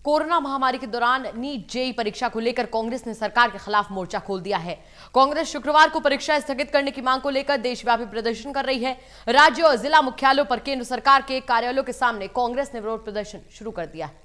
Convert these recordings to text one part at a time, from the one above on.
Corona महामारी के दौरान नीट जेईई परीक्षा को लेकर कांग्रेस ने सरकार के खिलाफ मोर्चा खोल दिया है। कांग्रेस शुक्रवार को परीक्षा स्थगित करने की मांग को लेकर देशव्यापी प्रदर्शन कर रही है। राज्य और जिला मुख्यालयों पर केंद्र सरकार के कार्यालयों के सामने कांग्रेस ने विरोध प्रदर्शन शुरू कर दिया है।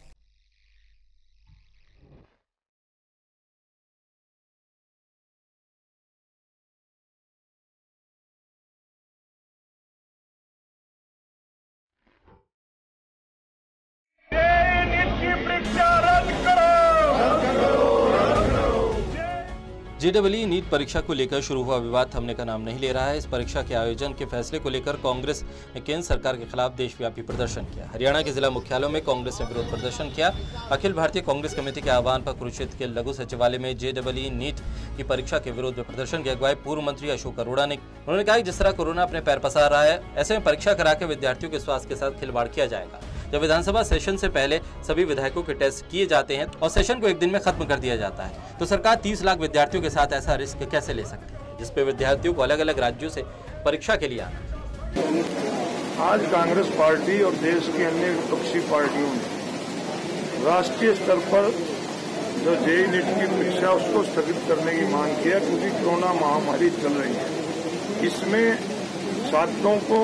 जेईई नीट परीक्षा को लेकर शुरू हुआ विवाद थमने का नाम नहीं ले रहा है। इस परीक्षा के आयोजन के फैसले को लेकर कांग्रेस ने केंद्र सरकार के खिलाफ देशव्यापी प्रदर्शन किया। हरियाणा के जिला मुख्यालयों में कांग्रेस ने विरोध प्रदर्शन किया। अखिल भारतीय कांग्रेस कमेटी के आह्वान पर कुरुक्षेत्र के लघु सचिवालय में जेईई नीट की परीक्षा के विरोध में प्रदर्शन की अगुवाई पूर्व मंत्री अशोक अरोड़ा ने। उन्होंने कहा कि जिस तरह कोरोना अपने पैर पसार रहा है, ऐसे में परीक्षा करा के विद्यार्थियों के स्वास्थ्य के साथ खिलवाड़ किया जाएगा। जब विधानसभा सेशन से पहले सभी विधायकों के टेस्ट किए जाते हैं और सेशन को एक दिन में खत्म कर दिया जाता है, तो सरकार 30 लाख विद्यार्थियों के साथ ऐसा रिस्क कैसे ले सकती है, जिसपे विद्यार्थियों को अलग अलग राज्यों से परीक्षा के लिए आना। आज कांग्रेस पार्टी और देश की अन्य विपक्षी पार्टियों ने राष्ट्रीय स्तर पर जो जेईई नीट की परीक्षा उसको स्थगित करने की मांग की है, क्योंकि कोरोना महामारी चल रही है। इसमें छात्रों को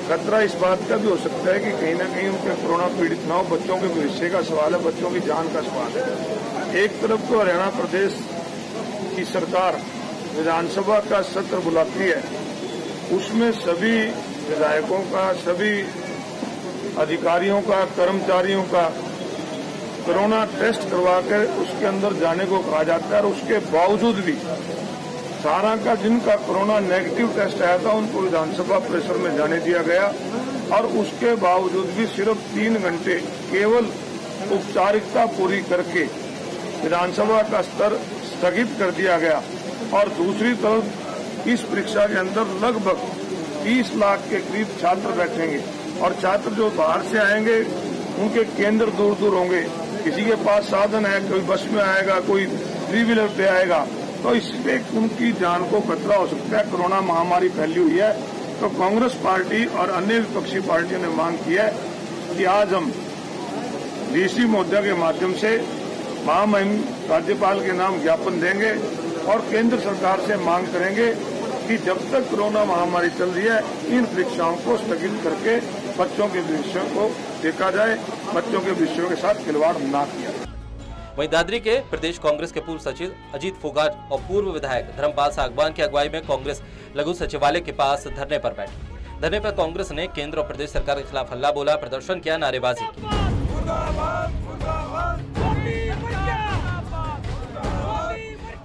खतरा इस बात का भी हो सकता है कि कहीं ना कहीं उनके कोरोना पीड़ित न हो। बच्चों के भविष्य का सवाल है, बच्चों की जान का सवाल है। एक तरफ तो हरियाणा प्रदेश की सरकार विधानसभा का सत्र बुलाती है, उसमें सभी विधायकों का, सभी अधिकारियों का, कर्मचारियों का कोरोना टेस्ट करवा कर उसके अंदर जाने को कहा जाता है, और उसके बावजूद भी 18 का जिनका कोरोना नेगेटिव टेस्ट आया था उनको विधानसभा परिसर में जाने दिया गया, और उसके बावजूद भी सिर्फ 3 घंटे केवल औपचारिकता पूरी करके विधानसभा का स्तर स्थगित कर दिया गया। और दूसरी तरफ इस परीक्षा के अंदर लगभग 30 लाख के करीब छात्र बैठेंगे, और छात्र जो बाहर से आएंगे उनके केंद्र दूर दूर होंगे। किसी के पास साधन है, कोई बस में आएगा, कोई 3 व्हीलर पे आएगा, तो इससे उनकी जान को खतरा हो सकता है। कोरोना महामारी फैली हुई है, तो कांग्रेस पार्टी और अन्य विपक्षी पार्टियों ने मांग की है कि आज हम डीसी महोदय के माध्यम से महामहिम राज्यपाल के नाम ज्ञापन देंगे और केंद्र सरकार से मांग करेंगे कि जब तक कोरोना महामारी चल रही है, इन परीक्षाओं को स्थगित करके बच्चों के भविष्य को देखा जाए, बच्चों के भविष्य के साथ खिलवाड़ न किया जाए। वहीं दादरी के प्रदेश कांग्रेस के पूर्व सचिव अजीत फोगाट और पूर्व विधायक धर्मपाल सागवान की अगुवाई में कांग्रेस लघु सचिवालय के पास धरने पर बैठी। धरने पर कांग्रेस ने केंद्र और प्रदेश सरकार के खिलाफ हल्ला बोला, प्रदर्शन किया, नारेबाजी की।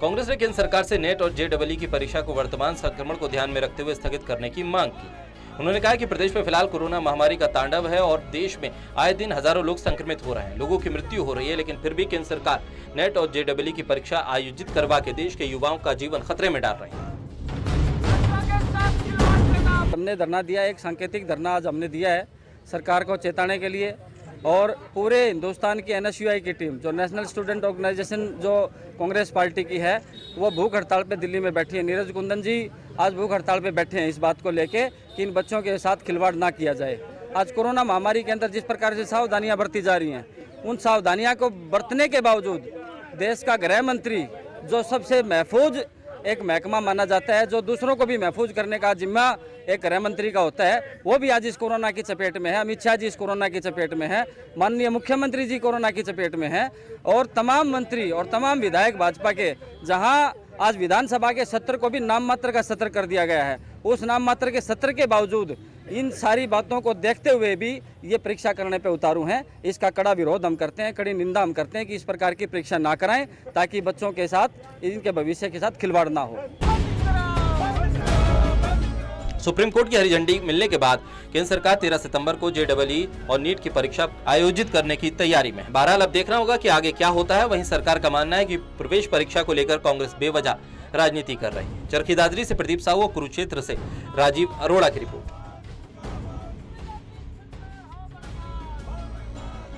कांग्रेस ने केंद्र सरकार से नेट और जेईई की परीक्षा को वर्तमान संक्रमण को ध्यान में रखते हुए स्थगित करने की मांग की। उन्होंने कहा कि प्रदेश में फिलहाल कोरोना महामारी का तांडव है और देश में आए दिन हजारों लोग संक्रमित हो रहे हैं, लोगों की मृत्यु हो रही है, लेकिन फिर भी केंद्र सरकार नेट और जेईई की परीक्षा आयोजित करवा के देश के युवाओं का जीवन खतरे में डाल रही है। हमने धरना दिया, एक सांकेतिक धरना आज हमने दिया है सरकार को चेताने के लिए, और पूरे हिंदुस्तान की NSUI की टीम जो नेशनल स्टूडेंट ऑर्गेनाइजेशन जो कांग्रेस पार्टी की है, वो भूख हड़ताल पे दिल्ली में बैठी है। नीरज कुंदन जी आज भूख हड़ताल पे बैठे हैं इस बात को लेके कि इन बच्चों के साथ खिलवाड़ ना किया जाए। आज कोरोना महामारी के अंदर जिस प्रकार से सावधानियां बरती जा रही हैं, उन सावधानियां को बरतने के बावजूद देश का गृह मंत्री जो सबसे महफूज एक महकमा माना जाता है, जो दूसरों को भी महफूज करने का जिम्मा एक गृह मंत्री का होता है, वो भी आज इस कोरोना की चपेट में है। अमित शाह जी इस कोरोना की चपेट में है, माननीय मुख्यमंत्री जी कोरोना की चपेट में है, और तमाम मंत्री और तमाम विधायक भाजपा के, जहां आज विधानसभा के सत्र को भी नाम मात्र का सत्र कर दिया गया है, उस नाम मात्र के सत्र के बावजूद इन सारी बातों को देखते हुए भी ये परीक्षा करने पे उतारू हैं। इसका कड़ा विरोध हम करते हैं, कड़ी निंदा हम करते हैं कि इस प्रकार की परीक्षा ना कराएं, ताकि बच्चों के साथ, इनके भविष्य के साथ खिलवाड़ ना हो। सुप्रीम कोर्ट की हरी झंडी मिलने के बाद केंद्र सरकार 13 सितंबर को जेईई और नीट की परीक्षा आयोजित करने की तैयारी में है। बहरहाल अब देखना होगा कि आगे क्या होता है। वहीं सरकार का मानना है कि प्रवेश परीक्षा को लेकर कांग्रेस बेवजह राजनीति कर रही है। चरखी दादरी से प्रदीप साहू और कुरुक्षेत्र से राजीव अरोड़ा की रिपोर्ट।